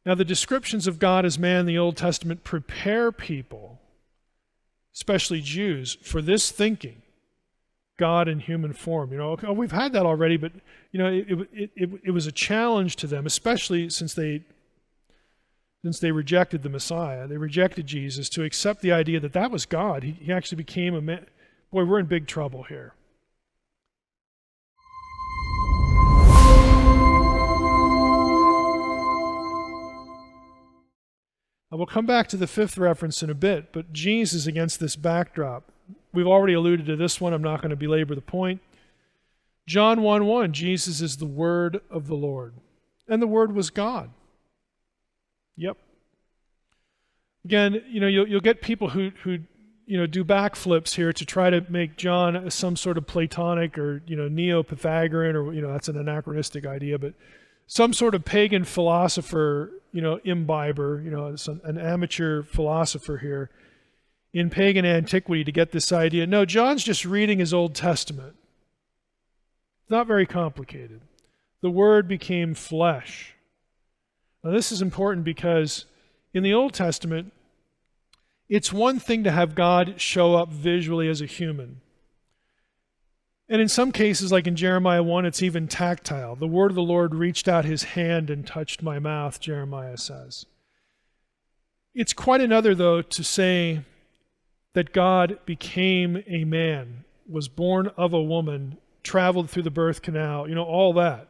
Now, the descriptions of God as man in the Old Testament prepare people, especially Jews, for this thinking, God in human form. Okay, we've had that already, but it was a challenge to them, especially since they rejected the Messiah. They rejected Jesus, to accept the idea that that was God. He actually became a man. Boy, we're in big trouble here. We'll come back to the fifth reference in a bit, but Jesus against this backdrop. We've already alluded to this one. I'm not going to belabor the point. John 1:1, Jesus is the Word of the Lord. And the Word was God. Yep. Again, you'll get people who do backflips here to try to make John some sort of Platonic or Neo-Pythagorean, or that's an anachronistic idea, but some sort of pagan philosopher, imbiber, it's an amateur philosopher here in pagan antiquity to get this idea. No, John's just reading his Old Testament. It's not very complicated. The Word became flesh. Now, this is important because in the Old Testament, it's one thing to have God show up visually as a human. And in some cases, like in Jeremiah 1, it's even tactile. The word of the Lord reached out his hand and touched my mouth, Jeremiah says. It's quite another, though, to say that God became a man, was born of a woman, traveled through the birth canal, all that.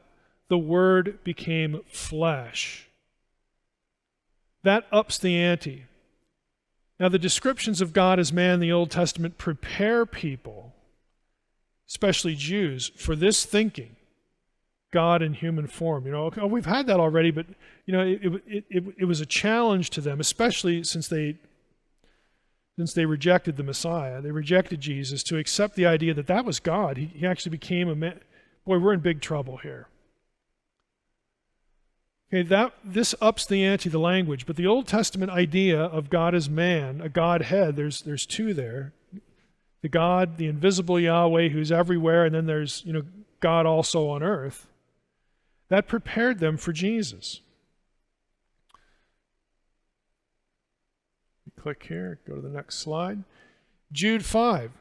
The Word became flesh. That ups the ante. Now, the descriptions of God as man in the Old Testament prepare people, especially Jews, for this thinking, God in human form. Okay, we've had that already, but it was a challenge to them, especially since they rejected the Messiah. They rejected Jesus, to accept the idea that that was God. He actually became a man. Boy, we're in big trouble here. Okay, this ups the ante, the language, but the Old Testament idea of God as man, a Godhead, there's two there. The God, the invisible Yahweh who's everywhere, and then there's God also on earth. That prepared them for Jesus. Click here, go to the next slide. Jude 5.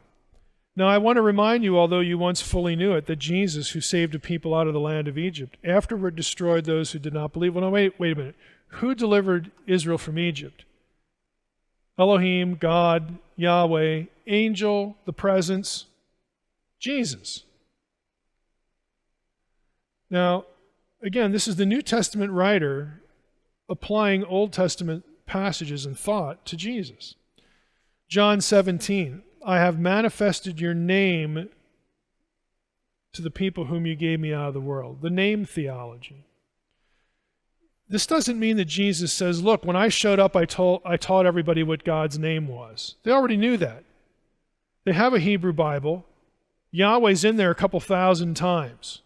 Now I want to remind you, although you once fully knew it, that Jesus, who saved a people out of the land of Egypt, afterward destroyed those who did not believe. Well, no, wait a minute. Who delivered Israel from Egypt? Elohim, God, Yahweh, angel, the presence, Jesus. Now, again, this is the New Testament writer applying Old Testament passages and thought to Jesus. John 17, I have manifested your name to the people whom you gave me out of the world. The name theology. This doesn't mean that Jesus says, look, when I showed up, I taught everybody what God's name was. They already knew that. They have a Hebrew Bible. Yahweh's in there a couple thousand times.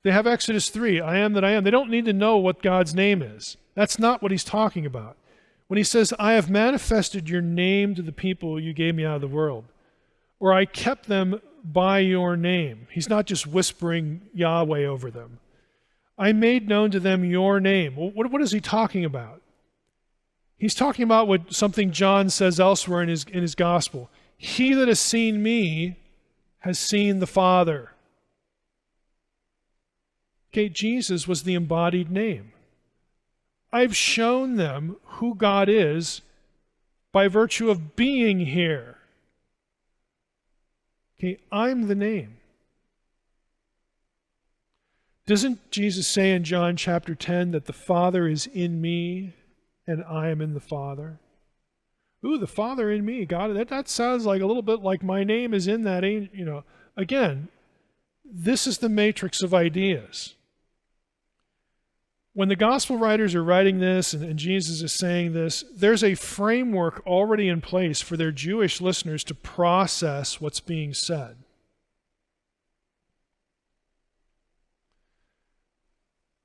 They have Exodus 3, I am that I am. They don't need to know what God's name is. That's not what he's talking about. When he says, I have manifested your name to the people you gave me out of the world, or I kept them by your name. He's not just whispering Yahweh over them. I made known to them your name. Well, what is he talking about? He's talking about something John says elsewhere in his gospel. He that has seen me has seen the Father. Okay, Jesus was the embodied name. I've shown them who God is by virtue of being here. Okay, I'm the name. Doesn't Jesus say in John chapter 10 that the Father is in me and I am in the Father? Ooh, the Father in me. God, that sounds like a little bit like my name is in that. Again, this is the matrix of ideas. When the gospel writers are writing this and Jesus is saying this, there's a framework already in place for their Jewish listeners to process what's being said.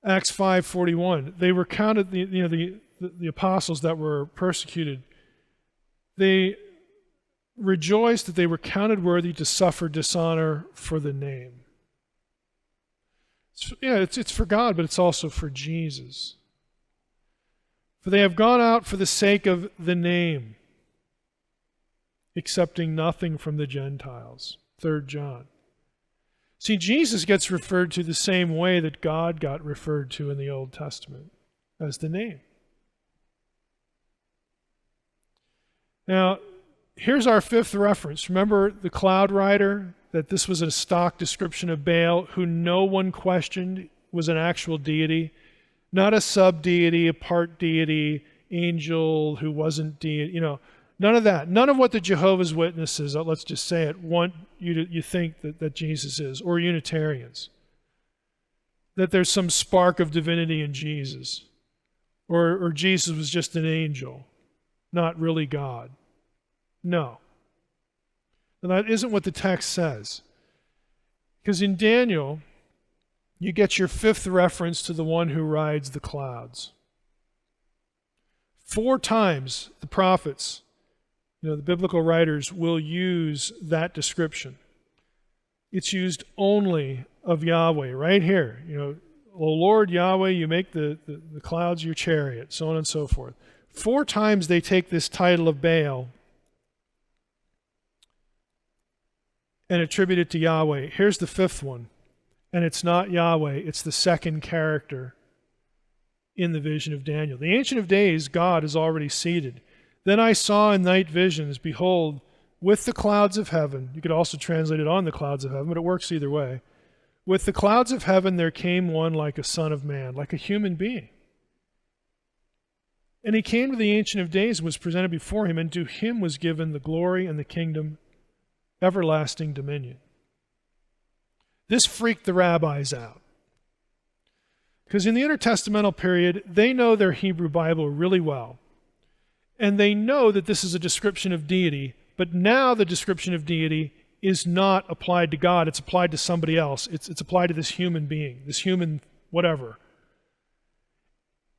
Acts 5:41. They were counted, the apostles that were persecuted. They rejoiced that they were counted worthy to suffer dishonor for the name. It's for God, but it's also for Jesus. For they have gone out for the sake of the name, accepting nothing from the Gentiles. 3 John. See, Jesus gets referred to the same way that God got referred to in the Old Testament, as the name. Now, here's our fifth reference. Remember the cloud rider, that this was a stock description of Baal, who no one questioned was an actual deity, not a sub-deity, a part deity, angel who wasn't deity, none of that. None of what the Jehovah's Witnesses, let's just say it, want you think that Jesus is, or Unitarians. That there's some spark of divinity in Jesus. Or Jesus was just an angel, not really God. No. And that isn't what the text says. Because in Daniel, you get your fifth reference to the one who rides the clouds. 4 times the prophets, the biblical writers, will use that description. It's used only of Yahweh, right here. O Lord Yahweh, you make the clouds your chariot, so on and so forth. 4 times they take this title of Baal and attribute it to Yahweh. Here's the 5th one. And it's not Yahweh, it's the second character in the vision of Daniel. The Ancient of Days, God, is already seated. Then I saw in night visions, behold, with the clouds of heaven, you could also translate it on the clouds of heaven, but it works either way. With the clouds of heaven there came one like a son of man, like a human being. And he came to the Ancient of Days and was presented before him, and to him was given the glory and the kingdom, everlasting dominion. This freaked the rabbis out. Because in the intertestamental period, they know their Hebrew Bible really well. And they know that this is a description of deity, but now the description of deity is not applied to God, it's applied to somebody else. It's applied to this human being, this human whatever.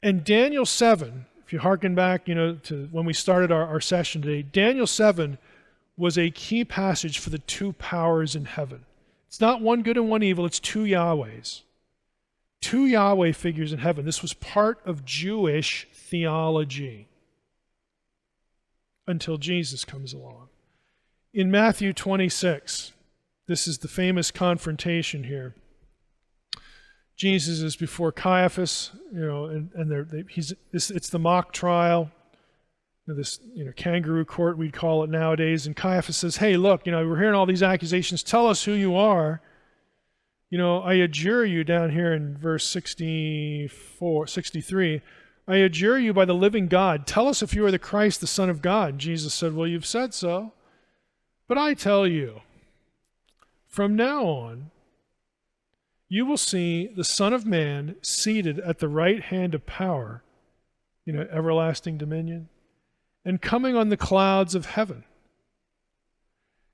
And Daniel 7, if you hearken back, to when we started our session today, Daniel 7 was a key passage for the 2 powers in heaven. It's not one good and one evil, it's 2 Yahwehs. 2 Yahweh figures in heaven. This was part of Jewish theology until Jesus comes along. In Matthew 26, this is the famous confrontation here. Jesus is before Caiaphas, it's the mock trial, this kangaroo court we'd call it nowadays, and Caiaphas says, hey, look, we're hearing all these accusations, tell us who you are. I adjure you, down here in verse 63, I adjure you by the living God, tell us if you are the Christ, the Son of God. And Jesus said, well, you've said so. But I tell you, from now on, you will see the Son of Man seated at the right hand of power, everlasting dominion, and coming on the clouds of heaven.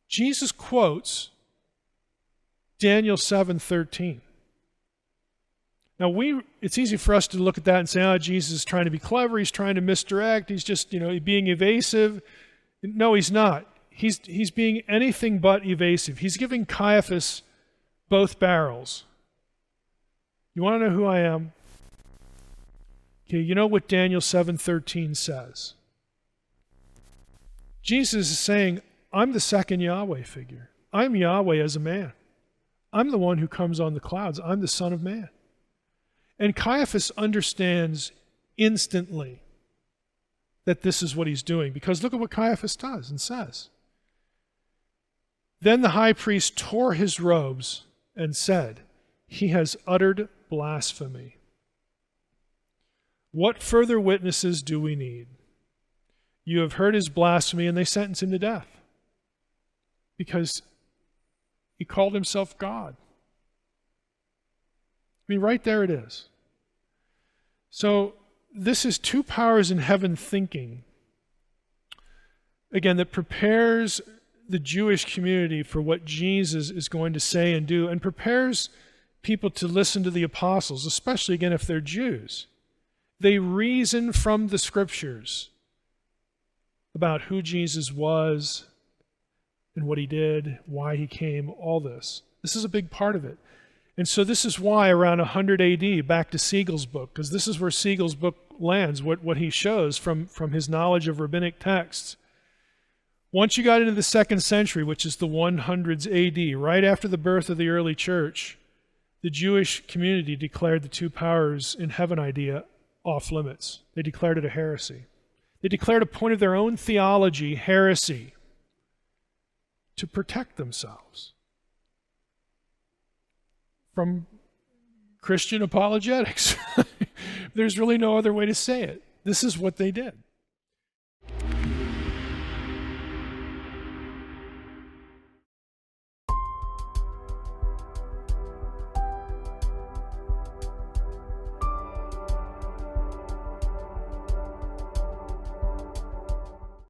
Jesus quotes Daniel 7:13. Now, it's easy for us to look at that and say, Jesus is trying to be clever, he's trying to misdirect, he's just, being evasive. No, he's not. He's being anything but evasive. He's giving Caiaphas both barrels. You want to know who I am? Okay, you know what Daniel 7:13 says. Jesus is saying, I'm the second Yahweh figure. I'm Yahweh as a man. I'm the one who comes on the clouds. I'm the Son of Man. And Caiaphas understands instantly that this is what he's doing, because look at what Caiaphas does and says. Then the high priest tore his robes and said, he has uttered blasphemy. What further witnesses do we need? You have heard his blasphemy, and they sentence him to death because he called himself God. Right there it is. So this is 2 powers in heaven thinking, again, that prepares the Jewish community for what Jesus is going to say and do, and prepares people to listen to the apostles, especially, again, if they're Jews. They reason from the Scriptures about who Jesus was and what he did, why he came, all this. This is a big part of it. And so this is why around 100 AD, back to Siegel's book, because this is where Siegel's book lands, what he shows from his knowledge of rabbinic texts. Once you got into the 2nd century, which is the 100s AD, right after the birth of the early church, the Jewish community declared the two powers in heaven idea off limits. They declared it a heresy. They declared a point of their own theology heresy to protect themselves from Christian apologetics. There's really no other way to say it. This is what they did.